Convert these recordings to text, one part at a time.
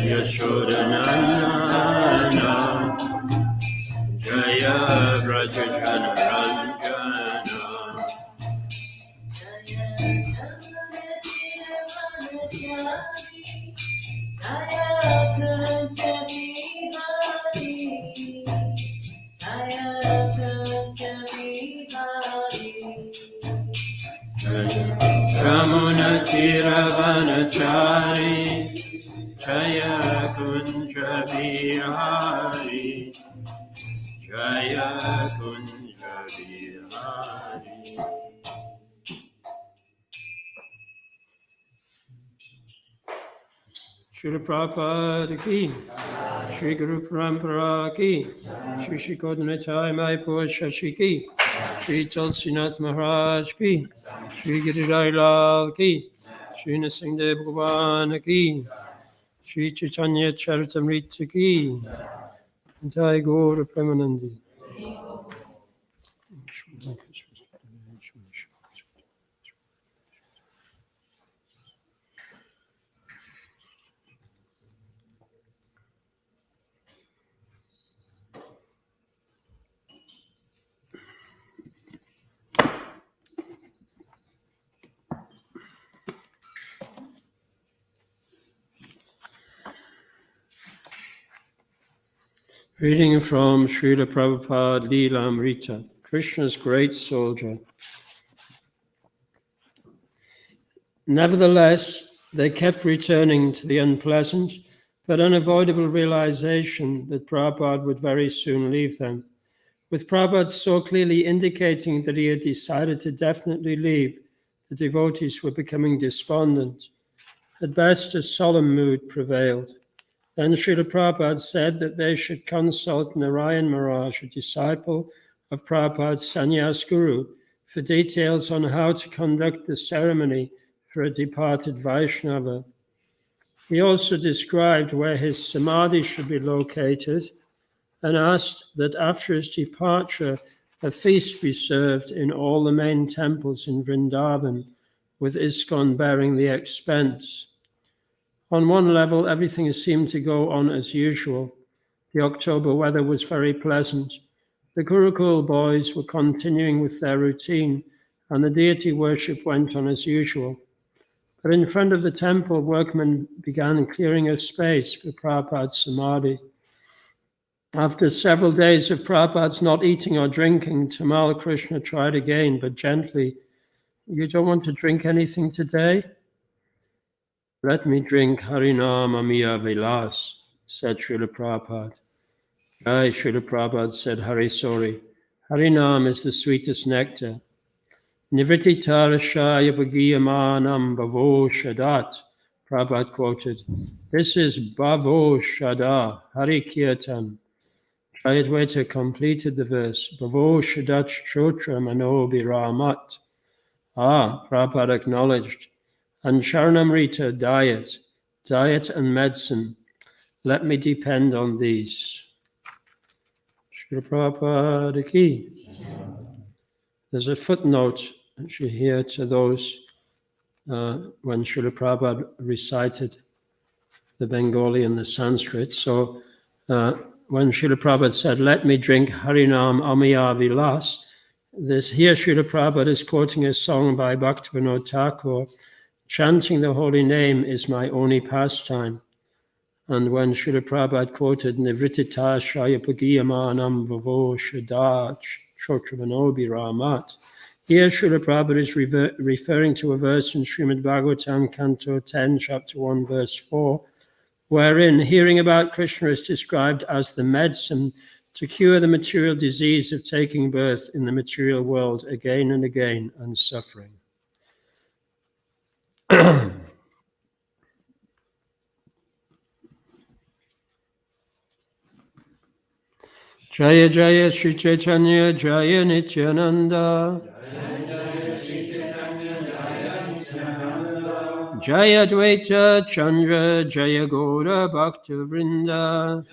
Yashodanandana Jaya Vrajajana Ranjana Ramuna Chiravanachari Jaya Kunja Bihari Jaya Kunja Bihari. Srila Prabhupada ki, Shri Guru Parampara ki, Shri Shri Godhead Maipur Shashi ki, Shri Tulsinath Maharaj ki, Shri Giridhar Lal ki, Shri Nasingdev Bhagavan ki, Shri Chaitanya Charitamrita ki, Jai Gaura Premanandi. Reading from Srila Prabhupada Leelamrita, Krishna's great soldier. Nevertheless, they kept returning to the unpleasant but unavoidable realization that Prabhupada would very soon leave them. With Prabhupada so clearly indicating that he had decided to definitely leave, the devotees were becoming despondent. At best, a solemn mood prevailed. Then Srila Prabhupada said that they should consult Narayan Maharaj, a disciple of Prabhupada's sannyas guru, for details on how to conduct the ceremony for a departed Vaishnava. He also described where his samadhi should be located and asked that after his departure, a feast be served in all the main temples in Vrindavan, with ISKCON bearing the expense. On one level, everything seemed to go on as usual. The October weather was very pleasant. The Gurukul boys were continuing with their routine and the deity worship went on as usual. But in front of the temple, workmen began clearing a space for Prabhupada's samadhi. After several days of Prabhupada's not eating or drinking, Tamal Krishna tried again, but gently, "You don't want to drink anything today? Let me drink Harinam Amiya Vilas," said Srila Prabhupada. Jai, Srila Prabhupada said, "Hari Sori. Harinam is the sweetest nectar. Nivrititara Bhagiyamanam Bhavo Shadat," Prabhupada quoted. This is Bhavo Shada, Hari Kirtan. Jayadvaita completed the verse, Bhavo Shadat Chotra Manobi Ramat. Prabhupada acknowledged. And Charanamrita, diet and medicine. Let me depend on these. Srila Prabhupada ki. There's a footnote actually here to those when Srila Prabhupada recited the Bengali and the Sanskrit. So when Srila Prabhupada said, "Let me drink Harinam Amiya Vilas," here Srila Prabhupada is quoting a song by Bhaktivinoda Thakur, "Chanting the holy name is my only pastime." And when Srila Prabhupada quoted Nivritita Shayapagiyamanam Vavo Shadach Chotramanobi Ramat, here Srila Prabhupada is referring to a verse in Srimad Bhagavatam, Canto 10, Chapter 1, Verse 4, wherein hearing about Krishna is described as the medicine to cure the material disease of taking birth in the material world again and again and suffering. Jaya Jaya Shri Chaitanya Jaya Nityananda Jaya Dvaita Chandra Jaya Gaura Bhakta Vrinda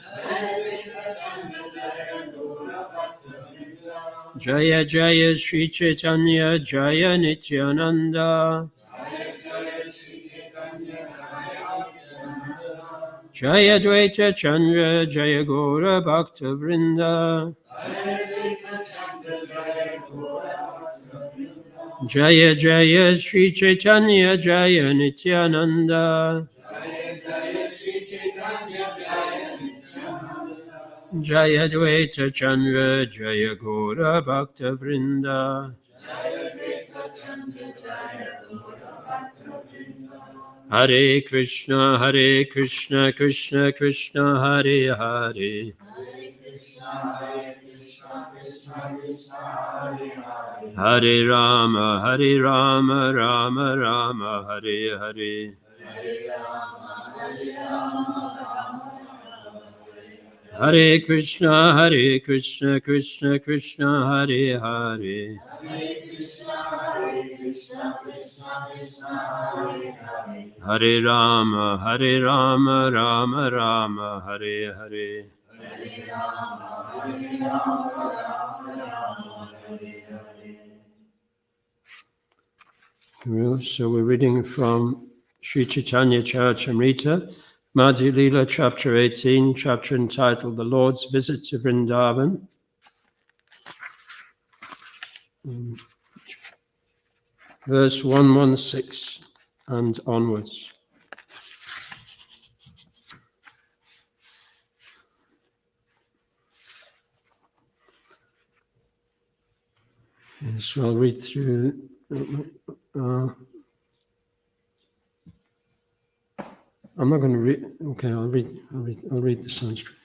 Jaya Jaya Shri Chaitanya Jaya Nityananda Jaya Dvaita Chandra Jaya Gaura Bhakta Vrinda Jaya Jaya Shri Chaitanya Jaya Nityananda Jaya Dvaita Chandra Jaya Gaura Bhakta Vrinda Hare Krishna Krishna Krishna Hare Hare Hare Rama Rama Rama Hare Hare Hare Krishna Krishna Krishna Hare Hare Hare Rama Rama Rama Hare Hare So we're reading from Sri Chaitanya Charitamrita, Madhya Lila, Chapter 18, chapter entitled The Lord's Visit to Vrindavan. Verse 116 and onwards. So I'll read through. I'm not going to read. Okay, I'll read the Sanskrit.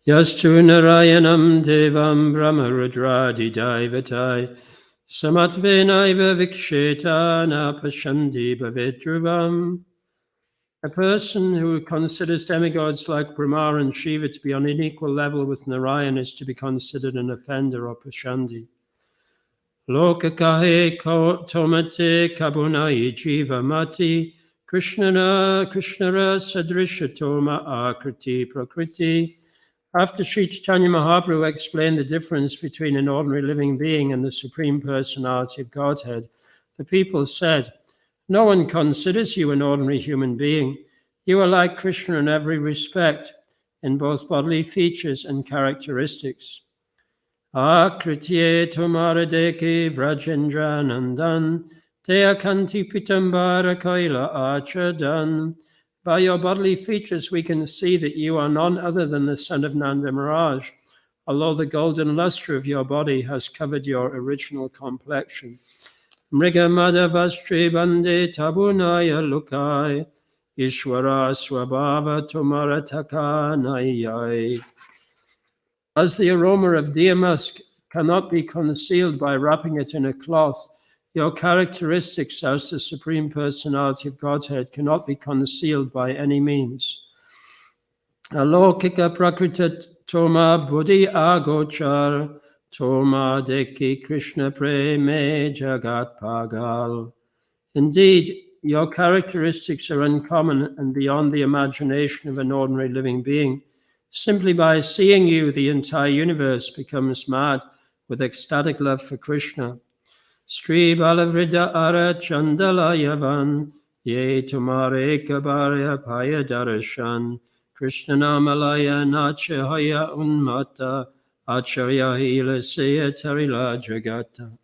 Yastu Narayanam Devam Brahma Rudradi Daivatai Samatvenaiva Viksheta Napashandi Bhavedruvam. A person who considers demigods like Brahma and Shiva to be on an equal level with Narayan is to be considered an offender or Pashandi. Lokakahe tomate kabunai jiva mati Krishnara sadrisha toma akriti prakriti. After Sri Chaitanya Mahaprabhu explained the difference between an ordinary living being and the Supreme Personality of Godhead, the people said, "No one considers you an ordinary human being. You are like Krishna in every respect, in both bodily features and characteristics." Akritye Tumara Deki Vrajendra Nandan, Dea Kanti Pitambara Kaila Achadan. By your bodily features, we can see that you are none other than the son of Nanda Maharaj, although the golden luster of your body has covered your original complexion. Mriga Madhavastri Bande Tabunaya Lukai, Ishwara Swabhava Tumara Takanayai. As the aroma of deer musk cannot be concealed by wrapping it in a cloth, your characteristics as the Supreme Personality of Godhead cannot be concealed by any means. Alokika Prakrita Toma Buddhi Agochar Toma Deki Krishna Preme Jagat Pagal. Indeed, your characteristics are uncommon and beyond the imagination of an ordinary living being. Simply by seeing you, the entire universe becomes mad with ecstatic love for Krishna. Sri Balavrida Ara Chandala Yavan Ye Tumare Kabarya Paya Darashan Krishna Namalaya Nachahaya Unmata Acharya Hila Seya Tarila Jagata.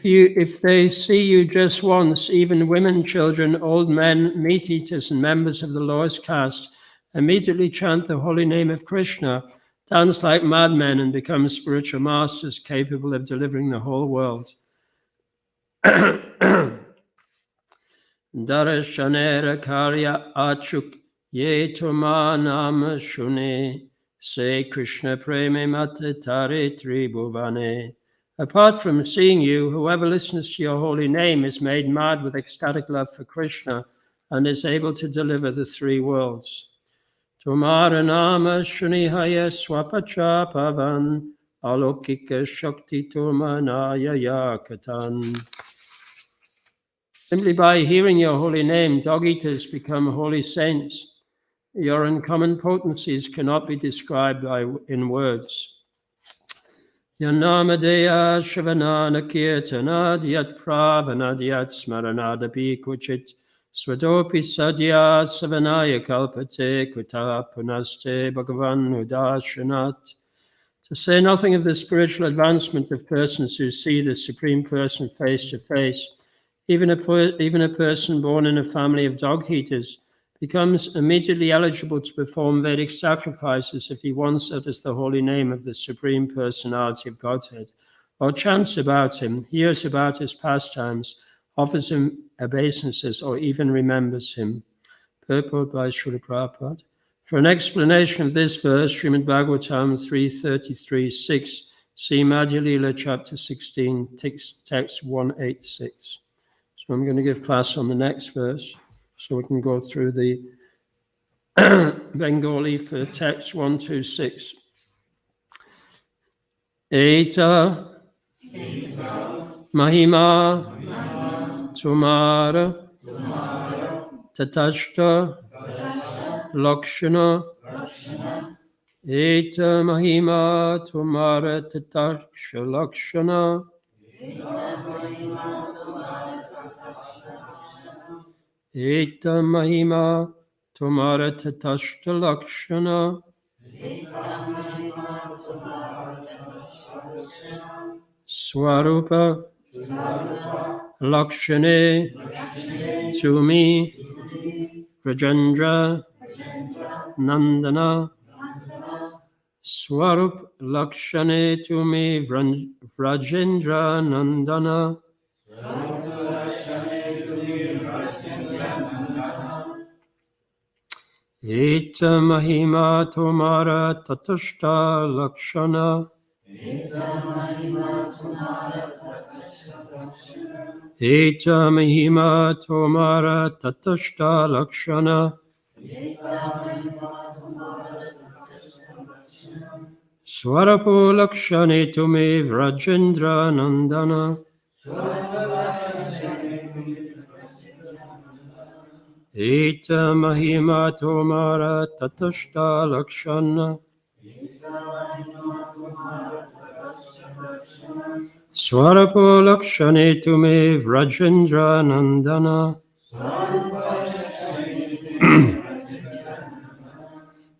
If they see you just once, even women, children, old men, meat-eaters, and members of the lowest caste, immediately chant the holy name of Krishna, dance like madmen, and become spiritual masters capable of delivering the whole world. Darashanera Karya Achuk Ye Tuma Nama Shune Se Krishna Preme Mate Tare Tribhuvane. Apart from seeing you, whoever listens to your holy name is made mad with ecstatic love for Krishna and is able to deliver the three worlds. Tumara Nama Shunihaya Swapacha Pavan Alokika Shakti Tumanaya Yakatan. Simply by hearing your holy name, dog-eaters become holy saints. Your uncommon potencies cannot be described in words. Yanamadeya Shavanana Kirtanad Yat Pravanad Yat Smaranadapi Kuchit Swadopi Sadhya Savanaya Kalpate Kuta Punaste Bhagavan Udashanat. To say nothing of the spiritual advancement of persons who see the Supreme Person face to face, even a person born in a family of dog-eaters becomes immediately eligible to perform Vedic sacrifices if he once utters the holy name of the Supreme Personality of Godhead, or chants about him, hears about his pastimes, offers him obeisances, or even remembers him. Purport by Srila Prabhupada. For an explanation of this verse, Srimad Bhagavatam 333.6, see Madhya Lila chapter 16, text 186. So I'm going to give class on the next verse, so we can go through the Bengali for text 126. Eta Mahima Tumara Tatashta Lakshana Eta Mahima Tumara Tatashta Lakshana Eta Mahima Tumara Tatashta Lakshana Swarupa Lakshane Tumi Rajendra Nandana Swarup Lakshane Tumi Rajendra Nandana Eta Mahima Tumara Tatashta Lakshana Eta Mahima Tumara Tatashta Lakshana Swarapo Lakshane Tumi Vrajendra Nandana Eta Mahima Tumara Tatashta Lakshana Swarapo Lakshane Tumi Vrajendra Nandana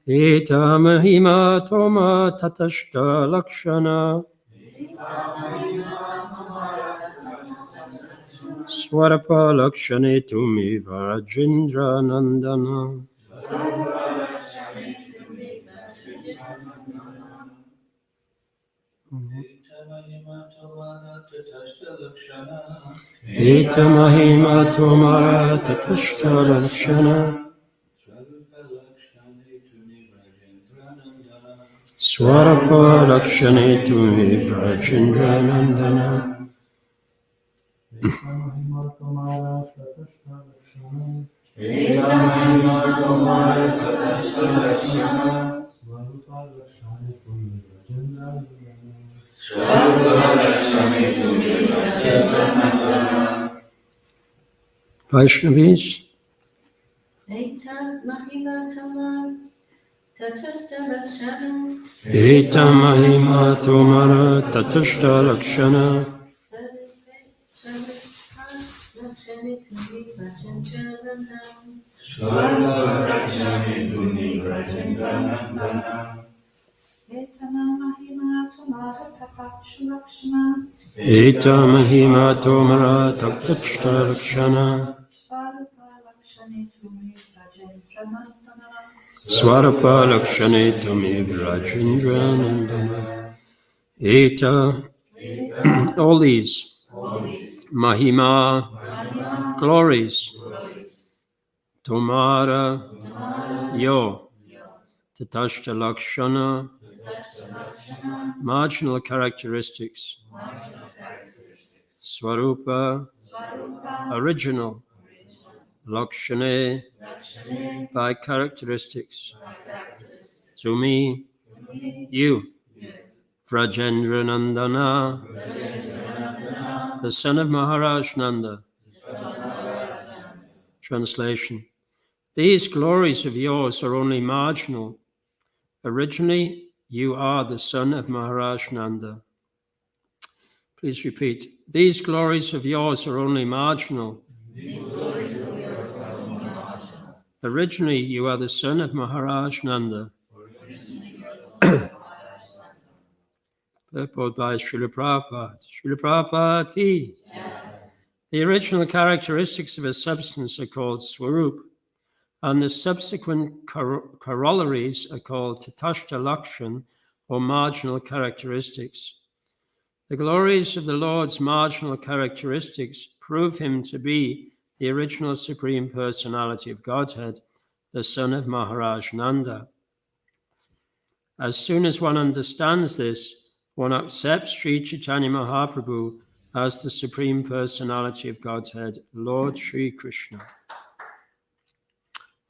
Eta mahima toma tatashta lakshana. Swarapa lakshane tumi Vrajendra nandana. Eta mahima toma tatashta lakshana. Swarapa lakshane tumi Vrajendra nandana. Vaishnavis. Eta mahima tomara tatashta lakshana. Eta mahima tomara tatashta lakshana. Swarapa lakshane tumi Vrajendra nandana. Eta, all these, mahima, glories, tomara, yo, tatashta lakshana, marginal characteristics, swarupa, original, lakshane, by characteristics, tumi, you, Vrajendra Nandana, the son of Maharaj Nanda. Translation. These glories of yours are only marginal. Originally, you are the son of Maharaj Nanda. Please repeat. These glories of yours are only marginal. Originally, you are the son of Maharaj Nanda. Purport by Srila Prabhupada. Srila Prabhupada ki. The original characteristics of a substance are called swarup, and the subsequent corollaries are called tatashta lakshan, or marginal characteristics. The glories of the Lord's marginal characteristics prove him to be the original Supreme Personality of Godhead, the son of Maharaj Nanda. As soon as one understands this, one accepts Sri Chaitanya Mahaprabhu as the Supreme Personality of Godhead, Lord Sri Krishna.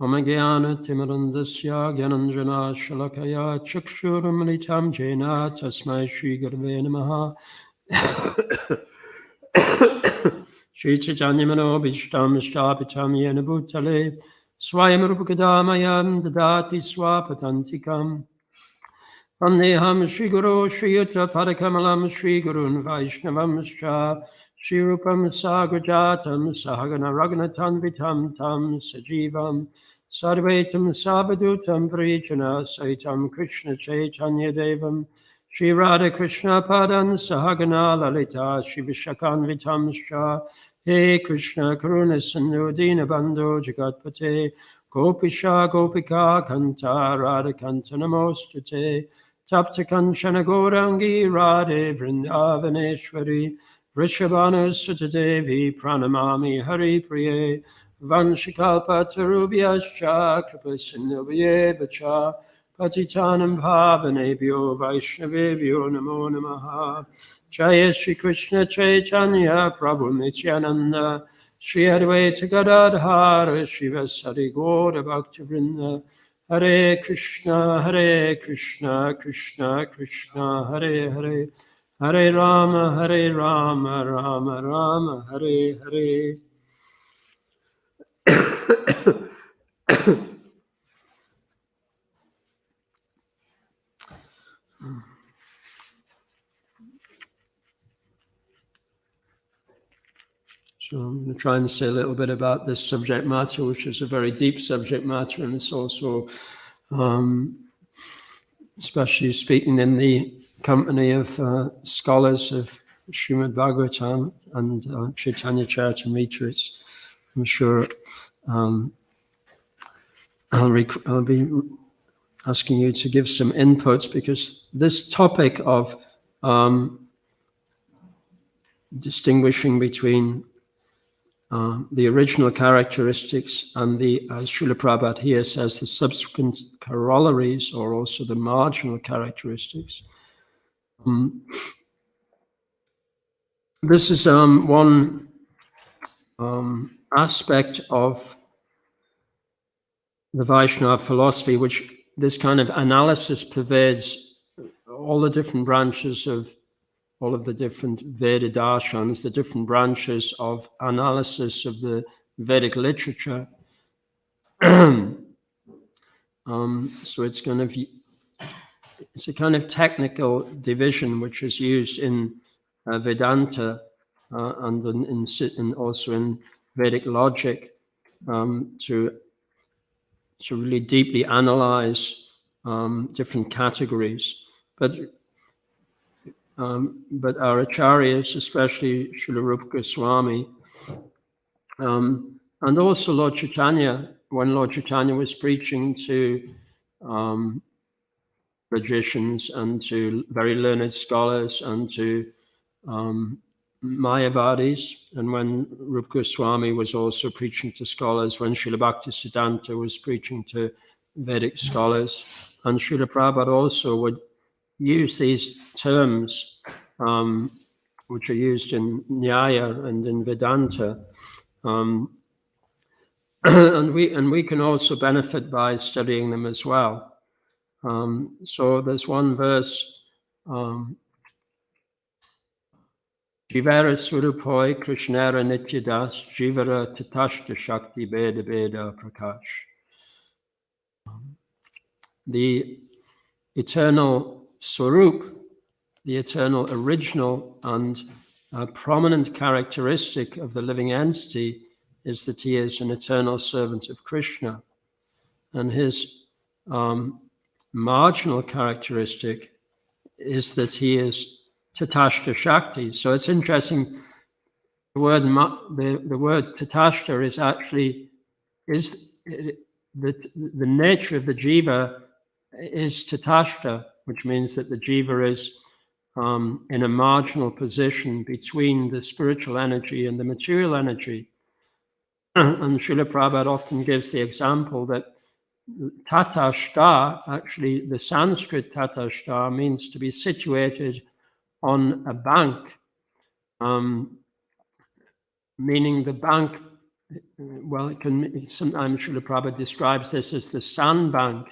Omagyan Timarandasya Gyananjana Shalakaya Chakshuramalitam Jena Tasmai Sri Gurve Namaha Sri Chaitanya Mano Bhishtam Shtapitam Yena Bhutale Swayam Rupakadamayam Dadati Swapatantikam Vandeham Shri Guru Shri Yuta Padakamalam Shri Gurun Vaishnavam Shra Shri Rupam Sagrajatam Sahagana Raghunathan Vitam Tam Sajivam Sarvetam Savadutam Prijana Saitam Krishna Chaitanya Devam Shri Radha Krishna Padan Sahagana Lalita Shri Vishakan Vitam Shra He Krishna Karuna Sindhu Dina Bandhu Jagatpate Gopisha Gopika Kanta Radha Kanta Namostate Tapta Kanchana Gaurangi Radhe Vrindavaneshwari Vrishabhanu Sutadevi Pranamami Hari Priye Vanshikalpa Tarubhyascha Kripasindhubhyevacha Patitanam Bhavanebhyo Vaishnavebhyo Namo Namaha Jaya Shri Krishna Chaitanya Prabhu Nityananda Shri Advaita Gadadhara Shri Vasari Gaura Bhaktivinoda Hare Krishna, Krishna Krishna, Hare Hare, Hare Rama, Rama Rama, Hare Hare. So I'm going to try and say a little bit about this subject matter, which is a very deep subject matter, and it's also especially speaking in the company of scholars of Srimad Bhagavatam and Chaitanya Charitamrita. I'm sure I'll be asking you to give some inputs, because this topic of distinguishing between the original characteristics and the, as Srila Prabhupada here says, the subsequent corollaries, or also the marginal characteristics. This is one aspect of the Vaishnava philosophy, which this kind of analysis pervades all the different branches of all of the different Veda darshans, the different branches of analysis of the Vedic literature. So it's a kind of technical division which is used in Vedanta and also in Vedic logic to really deeply analyze different categories. But our acharyas, especially Srila Rupa Goswami, and also Lord Chaitanya, when Lord Chaitanya was preaching to magicians and to very learned scholars and to Mayavadis, and when Rupa Goswami was also preaching to scholars, when Srila Bhaktisiddhanta was preaching to Vedic scholars, and Srila Prabhupada also would use these terms which are used in Nyaya and in Vedanta, and we can also benefit by studying them as well. So there's one verse, Jivara Swarupoi Krishnara Nityadas Jivara Tatashta Shakti Beda Beda Prakash. The eternal Swarup, the eternal original and prominent characteristic of the living entity is that he is an eternal servant of Krishna. And his marginal characteristic is that he is Tatashta Shakti. So it's interesting, the word Tatashta is actually, the nature of the jiva is Tatashta, which means that the jiva is in a marginal position between the spiritual energy and the material energy. And Srila Prabhupada often gives the example that Tatashta, actually the Sanskrit Tatashta, means to be situated on a bank, meaning the bank, well, it can sometimes Srila Prabhupada describes this as the sandbank,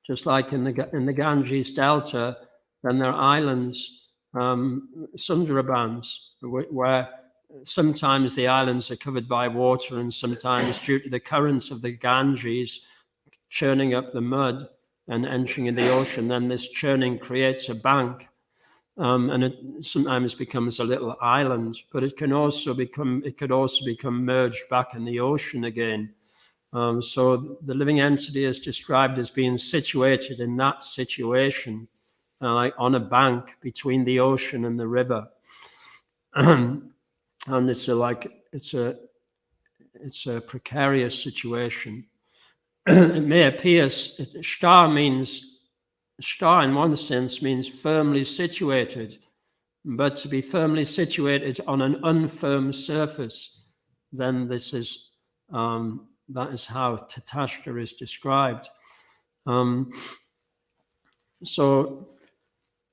just like in the Ganges Delta. Then there are islands, Sundarabans, where sometimes the islands are covered by water, and sometimes due to the currents of the Ganges churning up the mud and entering in the ocean, then this churning creates a bank, and it sometimes becomes a little island. But it could also become merged back in the ocean again. So the living entity is described as being situated in that situation, like on a bank between the ocean and the river. And it's a precarious situation. It may appear, shtar in one sense means firmly situated, but to be firmly situated on an unfirm surface, then this is that is how Tatashta is described. So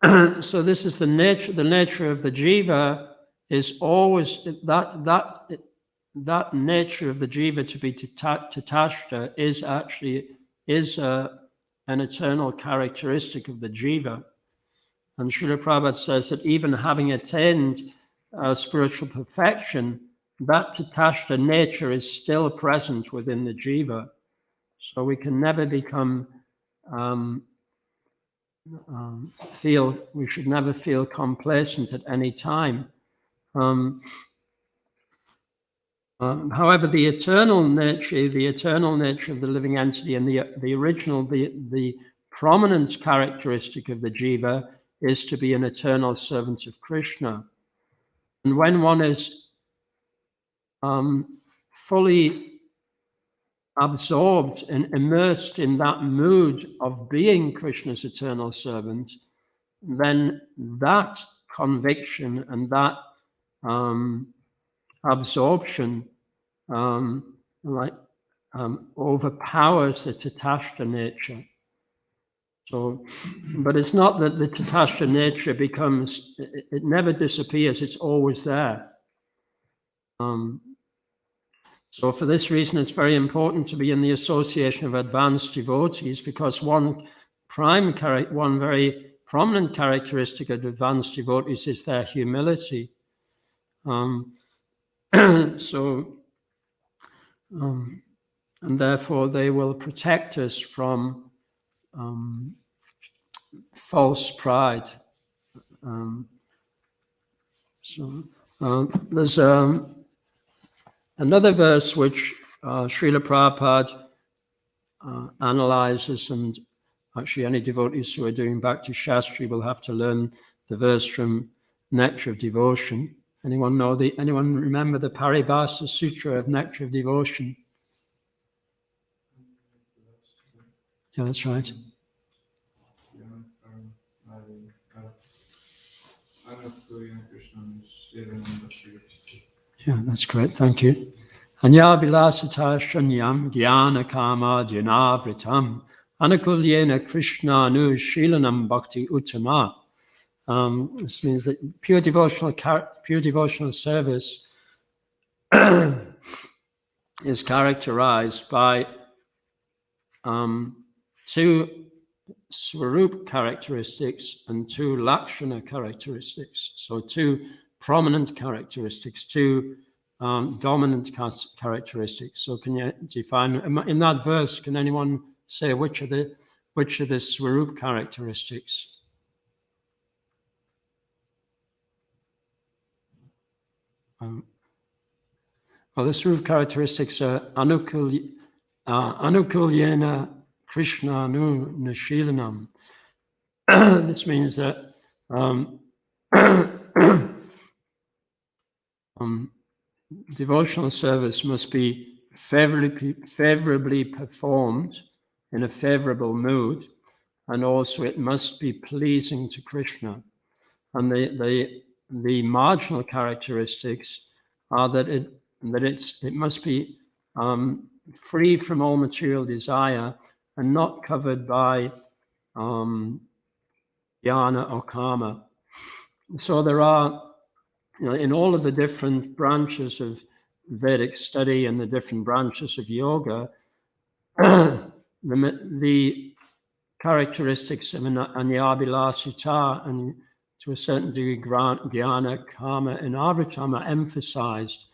this is the nature. The nature of the jiva is always that nature of the jiva to be Tatashta is actually an eternal characteristic of the jiva. And Srila Prabhupada says that even having attained spiritual perfection, that Tatashta nature is still present within the jiva. So we can never become we should never feel complacent at any time. However, the eternal nature of the living entity, and the prominent characteristic of the jiva is to be an eternal servant of Krishna. And when one is fully absorbed and immersed in that mood of being Krishna's eternal servant, then that conviction and that absorption overpowers the tatashta nature. So, but it's not that the tatashta nature it never disappears, it's always there. So for this reason, it's very important to be in the association of advanced devotees, because one very prominent characteristic of advanced devotees is their humility. And therefore they will protect us from false pride. There's another verse which Srila Prabhupada analyzes, and actually any devotees who are doing Bhakti Shastri will have to learn the verse from Nectar of Devotion. Anyone remember the Paribhasa Sutra of Nectar of Devotion? Yeah, that's right. Yeah, that's great. Thank you. Anya vilasata shanyam jnana kama janavritam anakulyena krishna nu shilanam bhakti uttama. This means that pure devotional service is characterized by two Swarup characteristics and two Lakshana characteristics. So two prominent characteristics, two dominant characteristics. So can you define, in that verse, can anyone say which are the Swarup characteristics? Well, the Swarup characteristics are Anukulyena Krishna nu Nishilanam. This means that devotional service must be favorably performed in a favorable mood, and also it must be pleasing to Krishna. And the marginal characteristics are that it must be free from all material desire and not covered by jnana or karma. So there are, in all of the different branches of Vedic study and the different branches of yoga, the characteristics of anyabhilasita and to a certain degree jnana, karma, and avritam are emphasized,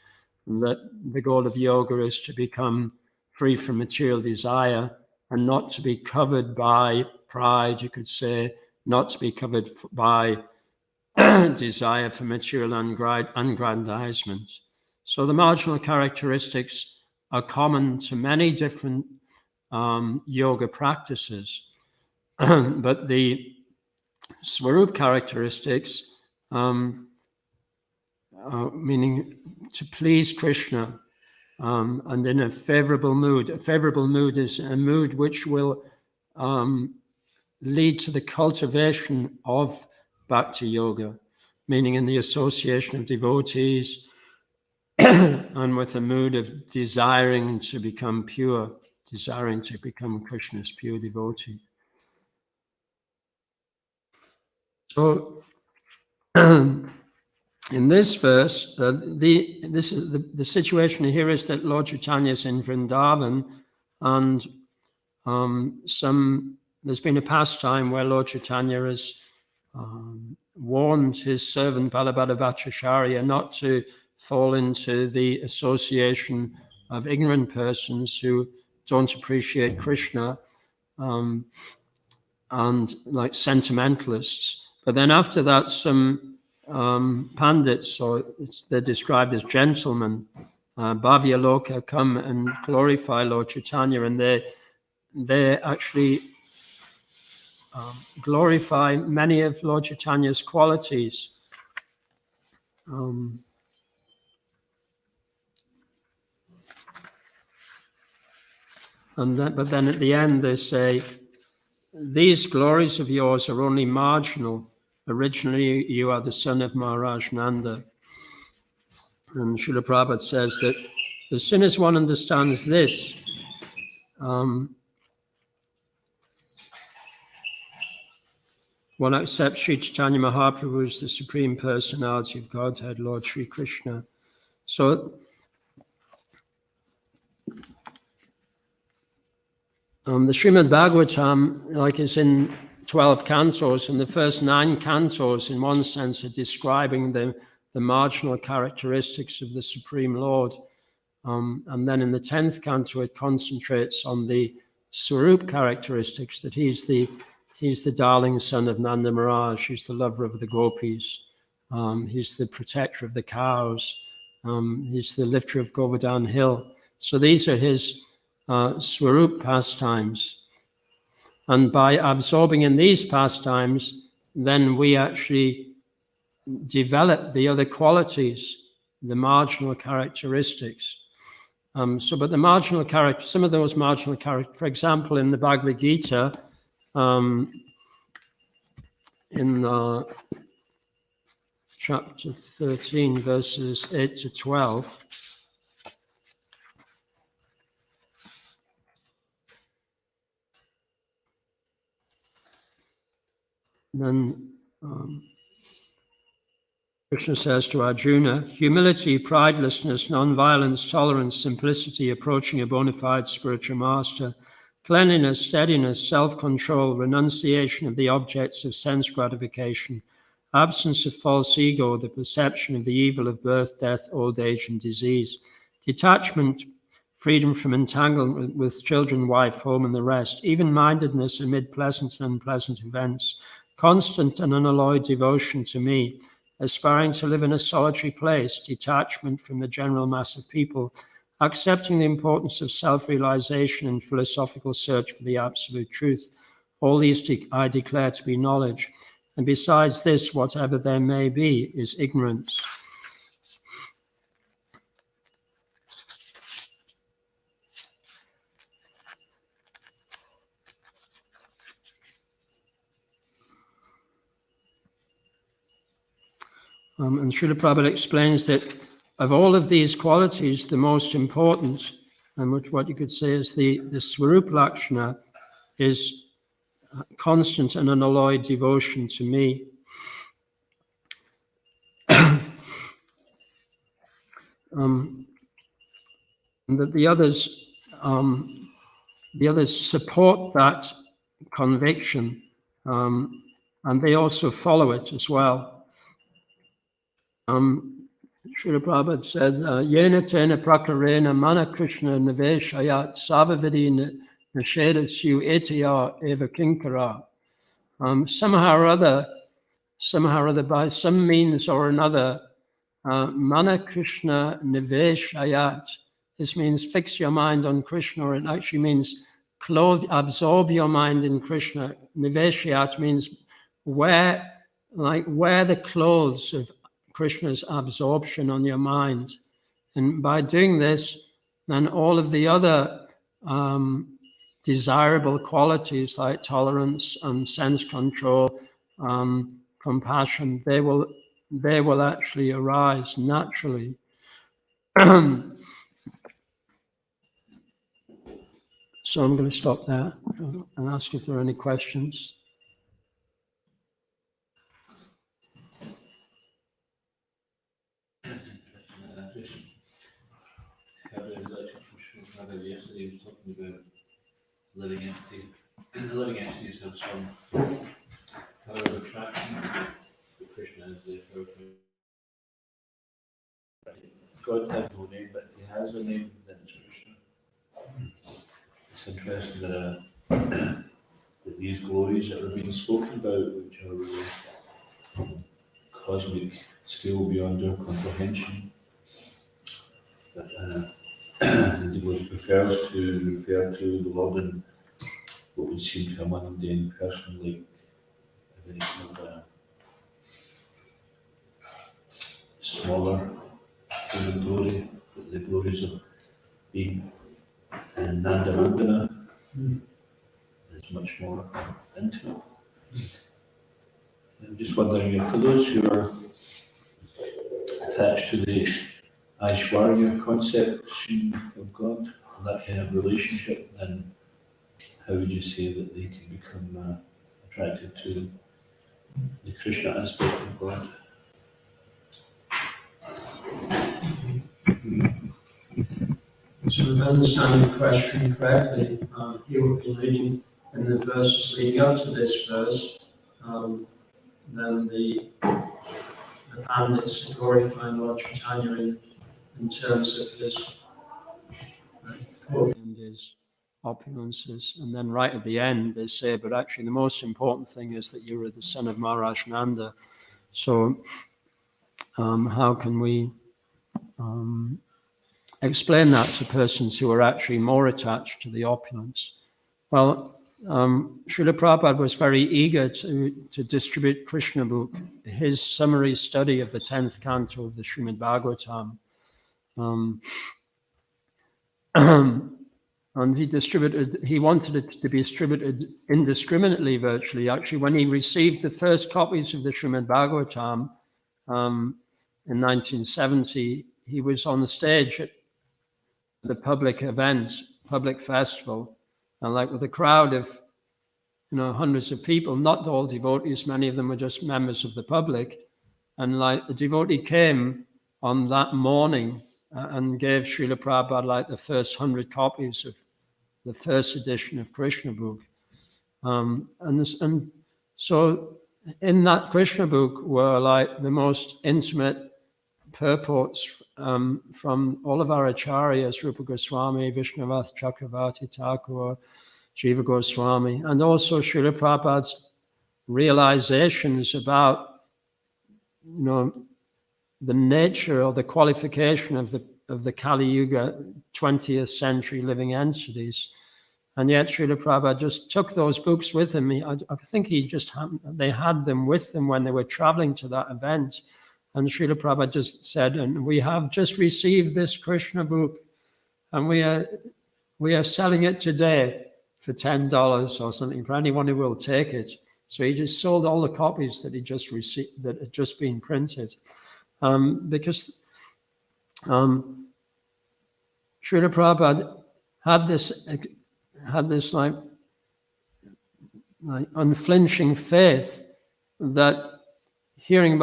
and that the goal of yoga is to become free from material desire and not to be covered by pride, you could say, not to be covered by desire for material aggrandizement. So the marginal characteristics are common to many different yoga practices, but the Swarup characteristics, meaning to please Krishna, and in a favorable mood. A favorable mood is a mood which will lead to the cultivation of Bhakti Yoga, meaning in the association of devotees and with a mood of desiring to become pure, desiring to become Krishna's pure devotee. So, in this verse, the situation here is that Lord Chaitanya is in Vrindavan, and there's been a pastime where Lord Chaitanya has warned his servant Balabhadra Bhattacharya not to fall into the association of ignorant persons who don't appreciate Krishna and like sentimentalists. But then after that, some pandits, or they're described as gentlemen, Bhavya Loka come and glorify Lord Chaitanya, and they actually glorify many of Lord Chaitanya's qualities. But then at the end they say, these glories of yours are only marginal. Originally you are the son of Maharaj Nanda. And Srila Prabhupada says that as soon as one understands this, one accepts Sri Chaitanya Mahaprabhu as the Supreme Personality of Godhead, Lord Sri Krishna. So the Srimad Bhagavatam, like is in 12 cantos, and the first 9 cantos, in one sense, are describing the marginal characteristics of the Supreme Lord. And then in the 10th canto, it concentrates on the Swarup characteristics, that he's the darling son of Nanda Maharaj, he's the lover of the gopis, he's the protector of the cows, he's the lifter of Govardhan Hill. So these are his Swarup pastimes. And by absorbing in these pastimes, then we actually develop the other qualities, the marginal characteristics. But the marginal character, some of those marginal characters, for example, in the Bhagavad Gita, in chapter 13, verses 8 to 12, then Krishna says to Arjuna, humility, pridelessness, non-violence, tolerance, simplicity, approaching a bona fide spiritual master, cleanliness, steadiness, self-control, renunciation of the objects of sense gratification, absence of false ego, the perception of the evil of birth, death, old age, and disease, detachment, freedom from entanglement with children, wife, home, and the rest, even-mindedness amid pleasant and unpleasant events, constant and unalloyed devotion to me, aspiring to live in a solitary place, detachment from the general mass of people, accepting the importance of self-realization and philosophical search for the absolute truth. All these I declare to be knowledge. And besides this, whatever there may be, is ignorance. And Srila Prabhupada explains that of all of these qualities, the most important, and what you could say is the Swarup Lakshana, is constant and unalloyed devotion to me. And that the others support that conviction, and they also follow it as well. Srila Prabhupada says, Yena tena prakarena mana Krishna niveshayat savavidi nishedasyu etaya eva kinkara. Somehow or other, by some means or another, mana Krishna niveshayat. This means fix your mind on Krishna, or it actually means absorb your mind in Krishna. Niveshayat means wear the clothes of Krishna's absorption on your mind. And by doing this, then all of the other desirable qualities like tolerance and sense control, compassion, they will actually arise naturally. So I'm going to stop there and ask if there are any questions. Yesterday he was talking about living entity. The living entities have some power of attraction. Krishna is the God has no name, but he has a name, then it's Krishna. It's interesting that these glories that are being spoken about, which are really cosmic scale beyond our comprehension, But the devotee prefers to refer to the Lord in what would seem to a mundane person, like a very kind of a smaller human glory, but the glories of being Nanda Vandana is much more intimate. I'm just wondering if for those who are attached to the Aishwarya conception of God, and that kind of relationship, then how would you say that they can become attracted to the Krishna aspect of God? So if I understand the question correctly, you have been reading in the verses leading up to this verse, then the bandits glorifying Lord Chaitanya in terms of his and his opulences. And then right at the end, they say, but actually the most important thing is that you are the son of Maharaj Nanda. So how can we explain that to persons who are actually more attached to the opulence? Well, Srila Prabhupada was very eager to distribute Krishna book, his summary study of the 10th canto of the Srimad Bhagavatam. And he wanted it to be distributed indiscriminately, virtually. Actually, when he received the first copies of the Srimad Bhagavatam in 1970, he was on the stage at the public event, public festival, and like with a crowd of hundreds of people, not all devotees, many of them were just members of the public. And like the devotee came on that morning and gave Srila Prabhupada like the first 100 copies of the first edition of Krishna book. And so in that Krishna book were like the most intimate purports from all of our acharyas, Rupa Goswami, Vishnavath Chakravarti Thakur, Jiva Goswami, and also Srila Prabhupada's realizations about the nature or the qualification of the Kali Yuga 20th century living entities. And yet Srila Prabhupada just took those books with him. I think they had them with them when they were traveling to that event. And Srila Prabhupada just said, and we have just received this Krishna book, and we are selling it today for $10 or something for anyone who will take it. So he just sold all the copies that he just received, that had just been printed. Because Srila Prabhupada had this like unflinching faith that hearing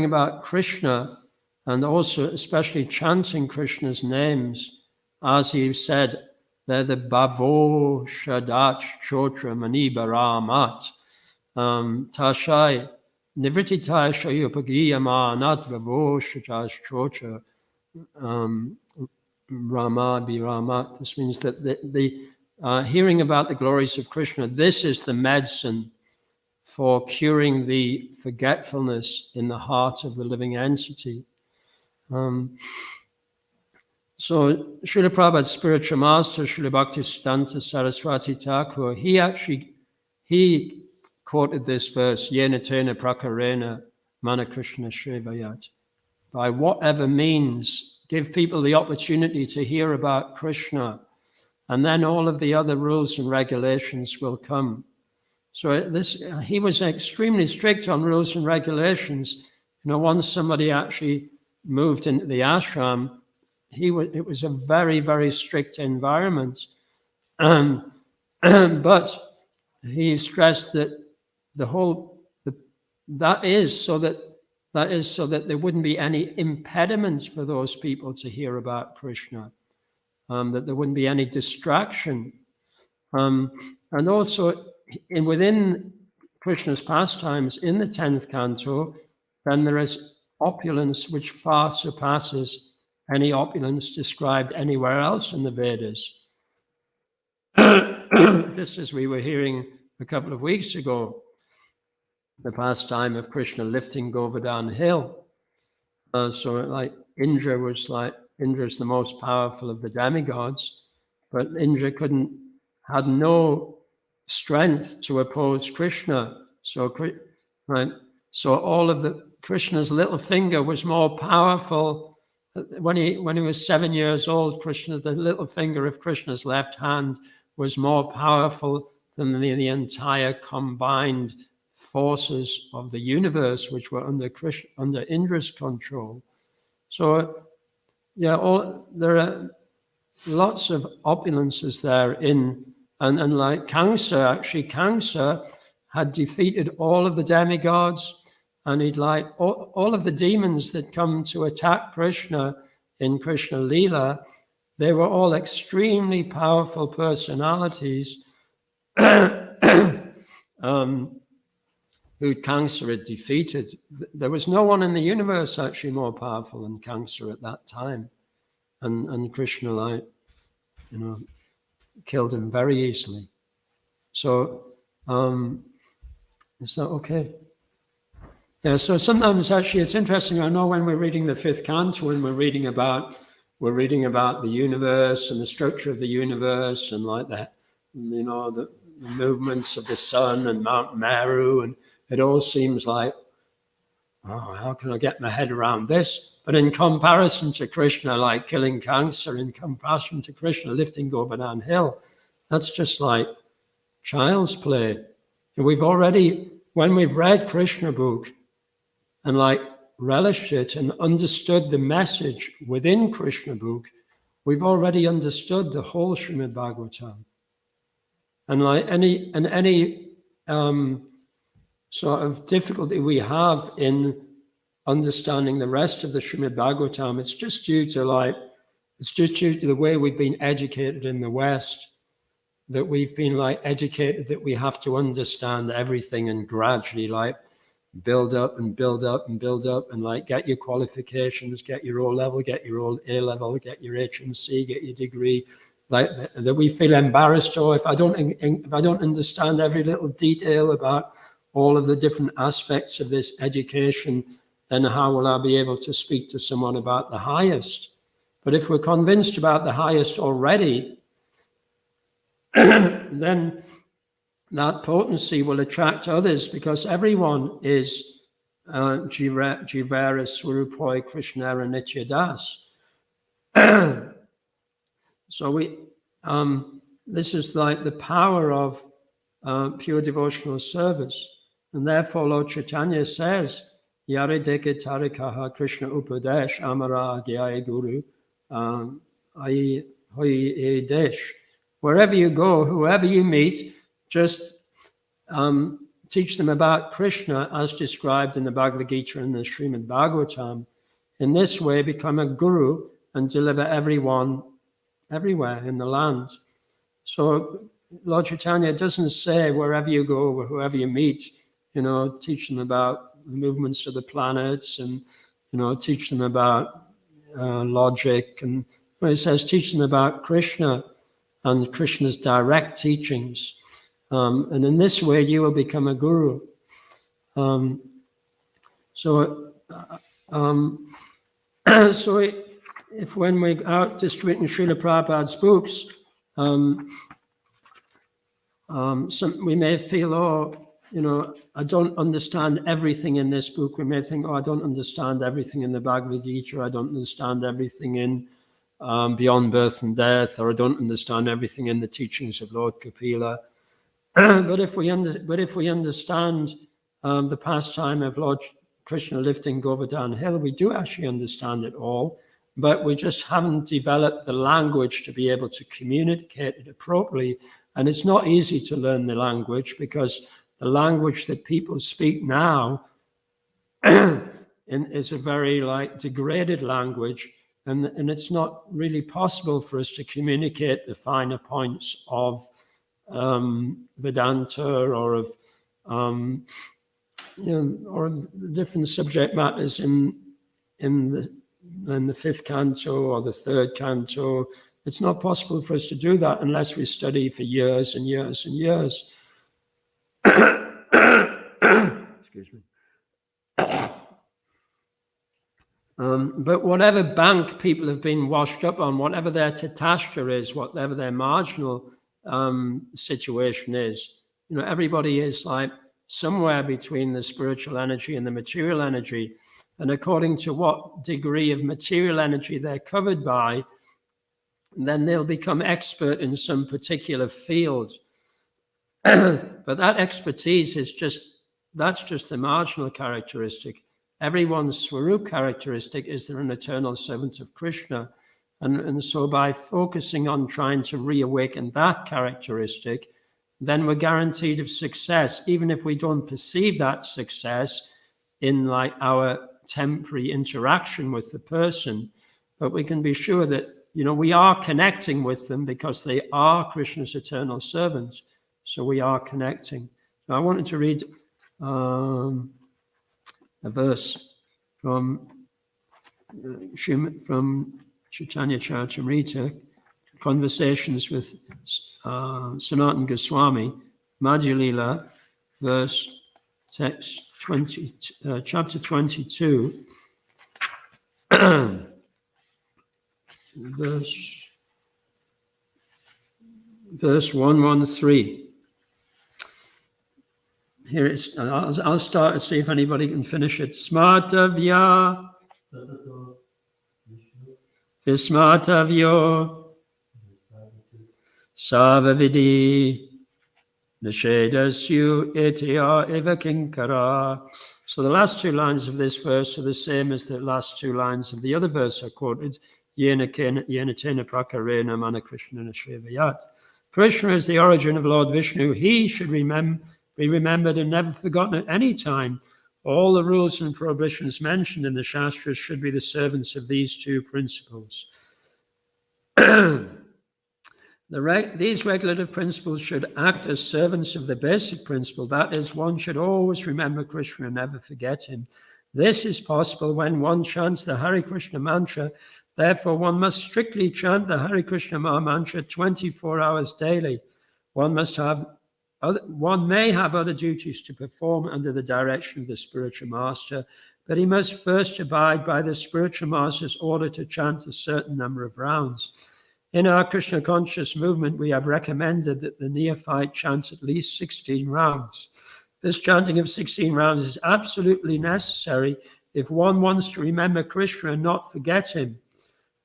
about Krishna and also especially chanting Krishna's names, as he said, they're the bhavo shadach chotra mani baramat tashai nivritai shayupagiyamanat bhavo shadach chotra Rama Biramat. This means that the hearing about the glories of Krishna, this is the medicine for curing the forgetfulness in the heart of the living entity. So Srila Prabhupada's spiritual master, Srila Bhaktisiddhanta Saraswati Thakur, he quoted this verse, Yena tena prakarena mana Krishna shrevayat. By whatever means, give people the opportunity to hear about Krishna, and then all of the other rules and regulations will come. So he was extremely strict on rules and regulations. Once somebody actually moved into the ashram, it was a very, very strict environment. But he stressed that that is so that there wouldn't be any impediments for those people to hear about Krishna, that there wouldn't be any distraction. And also within Krishna's pastimes in the 10th canto, then there is opulence which far surpasses any opulence described anywhere else in the Vedas. Just as we were hearing a couple of weeks ago, the pastime of Krishna lifting Govardhan hill. So like Indra was like Indra is the most powerful of the demigods, but Indra had no strength to oppose Krishna. So, right, so all of Krishna's little finger was more powerful. When he was 7 years old, the little finger of Krishna's left hand was more powerful than the entire combined forces of the universe, which were under Indra's control. So, yeah, there are lots of opulences there and like Kamsa had defeated all of the demigods, and he'd like all of the demons that come to attack Krishna in Krishna Lila. They were all extremely powerful personalities who Kamsa had defeated. There was no one in the universe actually more powerful than Kamsa at that time. And Krishna, killed him very easily. So, is that okay? Yeah, so sometimes actually it's interesting. I know when we're reading the fifth canto, when we're reading about the universe and the structure of the universe and like that, the movements of the sun and Mount Meru, and it all seems like, oh, how can I get my head around this? But in comparison to Krishna, like killing Kamsa, in comparison to Krishna lifting Govardhan Hill, that's just like child's play. And when we've read Krishna book and like relished it and understood the message within Krishna book, we've already understood the whole Srimad Bhagavatam. And like any sort of difficulty we have in understanding the rest of the Srimad Bhagavatam, it's just due to the way we've been educated in the West, that we've been like educated that we have to understand everything and gradually like build up and build up and build up and like get your qualifications, get your O level, get your A level, get your HNC, get your degree. Like that we feel embarrassed, or if I don't understand every little detail about all of the different aspects of this education, then how will I be able to speak to someone about the highest? But if we're convinced about the highest already, then that potency will attract others, because everyone is Jivara Swarupoi Krishnara Nitya Das. So this is like the power of pure devotional service. And therefore Lord Chaitanya says, Yare deke tarikaha Krishna upadesh amara gyaya guru ai hoi e desh. Wherever you go, whoever you meet, just teach them about Krishna as described in the Bhagavad Gita and the Srimad Bhagavatam. In this way, become a guru and deliver everyone everywhere in the land. So Lord Chaitanya doesn't say wherever you go or whoever you meet, teach them about the movements of the planets and, teach them about logic. And he says, teach them about Krishna and Krishna's direct teachings. And in this way, you will become a guru. So if when we're out distributing Srila Prabhupada's books, we may feel, I don't understand everything in this book. We may think, I don't understand everything in the Bhagavad Gita. I don't understand everything in Beyond Birth and Death, or I don't understand everything in the teachings of Lord Kapila. But if we understand the pastime of Lord Krishna lifting Govardhan Hill, we do actually understand it all, but we just haven't developed the language to be able to communicate it appropriately. And it's not easy to learn the language, because the language that people speak now is a very degraded language, and it's not really possible for us to communicate the finer points of Vedanta or of or the different subject matters in the fifth canto or the third canto. It's not possible for us to do that unless we study for years and years and years. Excuse me. But whatever bank people have been washed up on, whatever their tatashta is, whatever their marginal situation is, everybody is like somewhere between the spiritual energy and the material energy. And according to what degree of material energy they're covered by, then they'll become expert in some particular field. But that expertise that's just the marginal characteristic. Everyone's Swarup characteristic is they're an eternal servant of Krishna. And so by focusing on trying to reawaken that characteristic, then we're guaranteed of success, even if we don't perceive that success in like our temporary interaction with the person. But we can be sure that, we are connecting with them because they are Krishna's eternal servants. So we are connecting. So I wanted to read a verse from Chaitanya Charitamrita, Conversations with Sanatana Goswami, Madhya Lila, chapter 22, verse 113. Here it's. I'll start and see if anybody can finish it. Smartavya, Vismartavyo, Savavidi, Nishedasyu Etya Eva Kinkara. So the last two lines of this verse are the same as the last two lines of the other verse I quoted. Yena tena prakarena mana Krishna nashevayat. Krishna is the origin of Lord Vishnu. He should be remembered and never forgotten at any time. All the rules and prohibitions mentioned in the Shastras should be the servants of these two principles. These regulative principles should act as servants of the basic principle. That is, one should always remember Krishna and never forget him. This is possible when one chants the Hare Krishna mantra. Therefore, one must strictly chant the Hare Krishna Maha mantra 24 hours daily. One may have other duties to perform under the direction of the spiritual master, but he must first abide by the spiritual master's order to chant a certain number of rounds. In our Krishna conscious movement, we have recommended that the neophyte chants at least 16 rounds. This chanting of 16 rounds is absolutely necessary if one wants to remember Krishna and not forget him.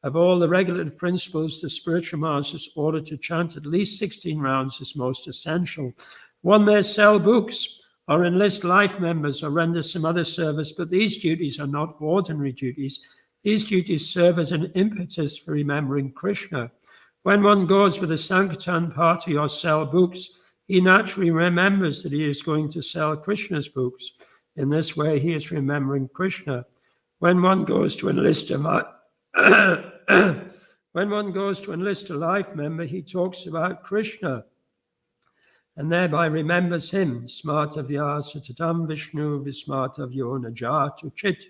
Of all the regulative principles, the spiritual master's order to chant at least 16 rounds is most essential. One may sell books or enlist life members or render some other service, but these duties are not ordinary duties. These duties serve as an impetus for remembering Krishna. When one goes with a Sankirtan party or sell books, he naturally remembers that he is going to sell Krishna's books. In this way, he is remembering Krishna. When one goes to enlist a life member, he talks about Krishna and thereby remembers him. Smartavya satatam Vishnu vismartavyo najatu chit.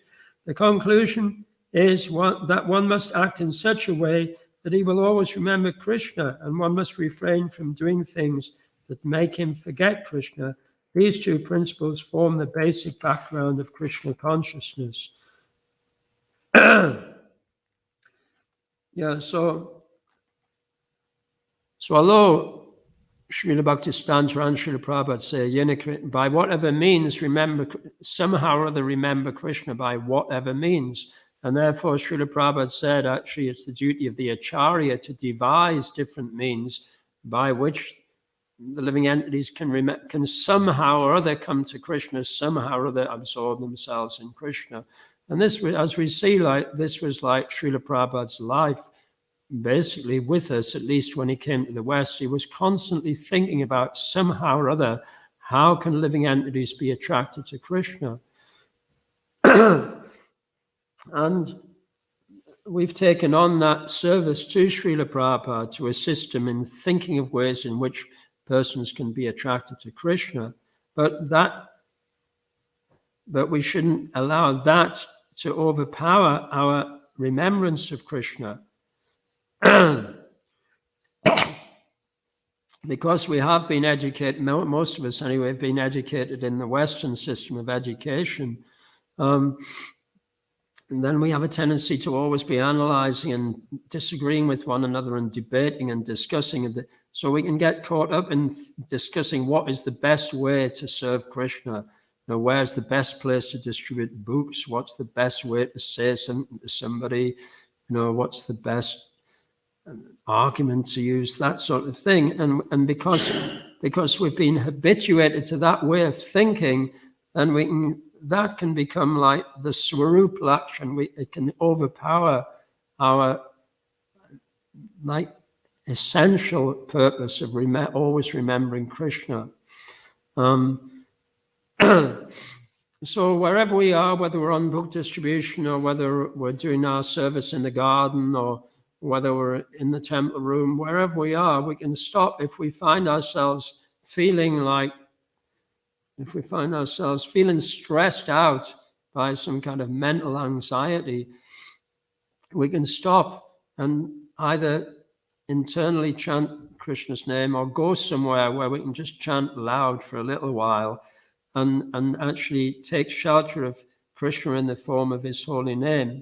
The conclusion is that one must act in such a way that he will always remember Krishna, and one must refrain from doing things that make him forget Krishna. These two principles form the basic background of Krishna consciousness. So although Srila Bhaktisiddhanta and Srila Prabhupada say, by whatever means, somehow or other remember Krishna by whatever means. And therefore, Srila Prabhupada said, actually, it's the duty of the Acharya to devise different means by which the living entities can somehow or other come to Krishna, somehow or other absorb themselves in Krishna. And this, as we see, this was like Srila Prabhupada's life, basically with us, at least when he came to the West. He was constantly thinking about somehow or other, how can living entities be attracted to Krishna? And we've taken on that service to Srila Prabhupada to assist him in thinking of ways in which persons can be attracted to Krishna. But we shouldn't allow that to overpower our remembrance of Krishna. Because we have been educated, most of us anyway, have been educated in the Western system of education. And then we have a tendency to always be analyzing and disagreeing with one another and debating and discussing. So we can get caught up in discussing what is the best way to serve Krishna. Where's the best place to distribute books? What's the best way to say something to somebody? What's the best argument to use? That sort of thing. And because we've been habituated to that way of thinking, then that can become like the Swarup Lakshan. It can overpower our essential purpose of always remembering Krishna. So wherever we are, whether we're on book distribution or whether we're doing our service in the garden or whether we're in the temple room, wherever we are, we can stop if we find ourselves feeling stressed out by some kind of mental anxiety. We can stop and either internally chant Krishna's name or go somewhere where we can just chant loud for a little while and actually take shelter of Krishna in the form of his holy name.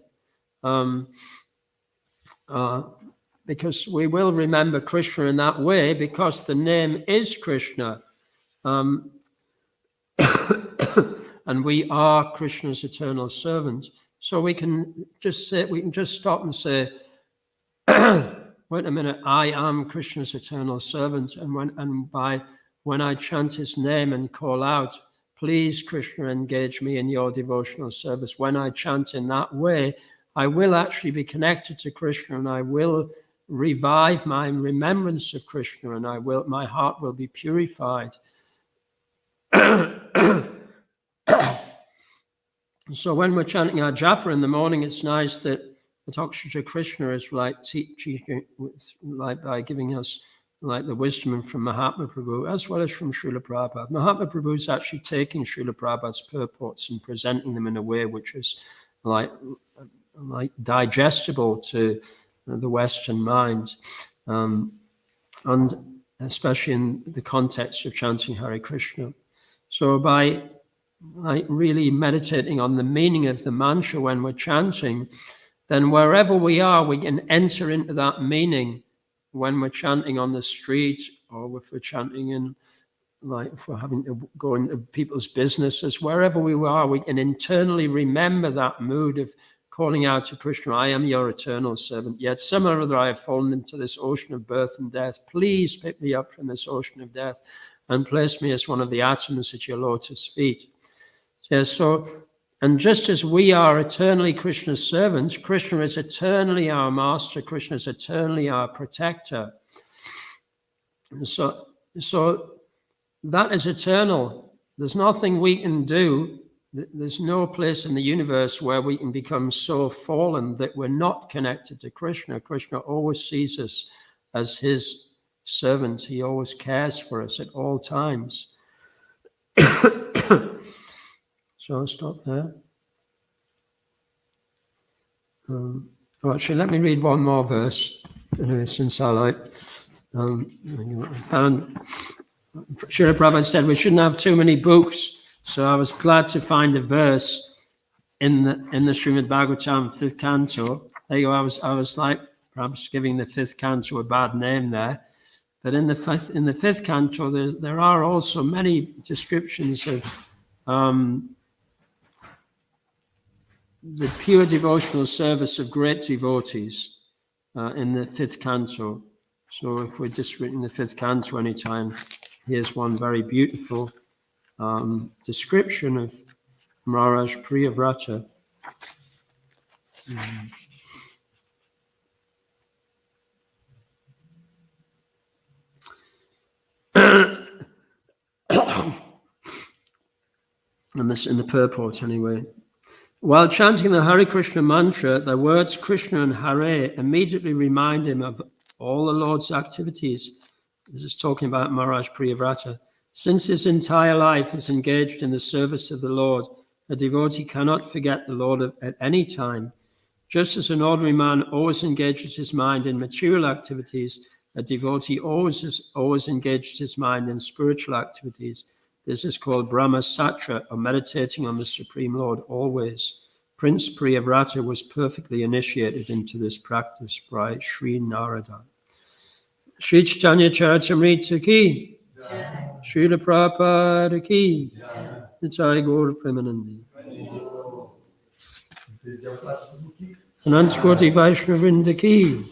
Because we will remember Krishna in that way, because the name is Krishna. And we are Krishna's eternal servants. So we can just stop and say, wait a minute, I am Krishna's eternal servant. And when I chant his name and call out, please, Krishna, engage me in your devotional service. When I chant in that way, I will actually be connected to Krishna, and I will revive my remembrance of Krishna, and my heart will be purified. So when we're chanting our japa in the morning, it's nice that Takshaja Krishna is like teaching, by giving us like the wisdom from Mahatma Prabhu, as well as from Srila Prabhupada. Mahatma Prabhu is actually taking Srila Prabhupada's purports and presenting them in a way which is like digestible to the Western mind, and especially in the context of chanting Hare Krishna. So by really meditating on the meaning of the mantra when we're chanting, then wherever we are, we can enter into that meaning when we're chanting on the street, or if we're chanting in, if we're having to go into people's businesses, wherever we are, we can internally remember that mood of calling out to Krishna, I am your eternal servant. Yet somehow or other I have fallen into this ocean of birth and death. Please pick me up from this ocean of death and place me as one of the atoms at your lotus feet. Yeah, and just as we are eternally Krishna's servants, Krishna is eternally our master, Krishna is eternally our protector. So that is eternal. There's nothing we can do. There's no place in the universe where we can become so fallen that we're not connected to Krishna. Krishna always sees us as his servants. He always cares for us at all times. So I'll stop there. Actually, let me read one more verse, anyway, since I found Srila Prabhupada said we shouldn't have too many books. So I was glad to find a verse in the Srimad Bhagavatam 5th canto. There you go. I was like perhaps giving the 5th canto a bad name there, but in the 5th canto there are also many descriptions of the pure devotional service of great devotees in the 5th canto. So if we're just reading the 5th canto anytime, here's one very beautiful description of Maharaj Priyavrata. And this in the purport anyway. While chanting the Hare Krishna mantra, the words Krishna and Hare immediately remind him of all the Lord's activities. This is talking about Maharaj Priyavrata. Since his entire life is engaged in the service of the Lord, a devotee cannot forget the Lord at any time. Just as an ordinary man always engages his mind in material activities, a devotee always engages his mind in spiritual activities. This is called Brahma Satra, or meditating on the Supreme Lord always. Prince Priyavrata was perfectly initiated into this practice by Sri Narada. Sri Chaitanya Charitamrita ki, Srila Prabhupada ki, Nitai Gaur Premanandi. Anant Koti Vaishnavrinda ki,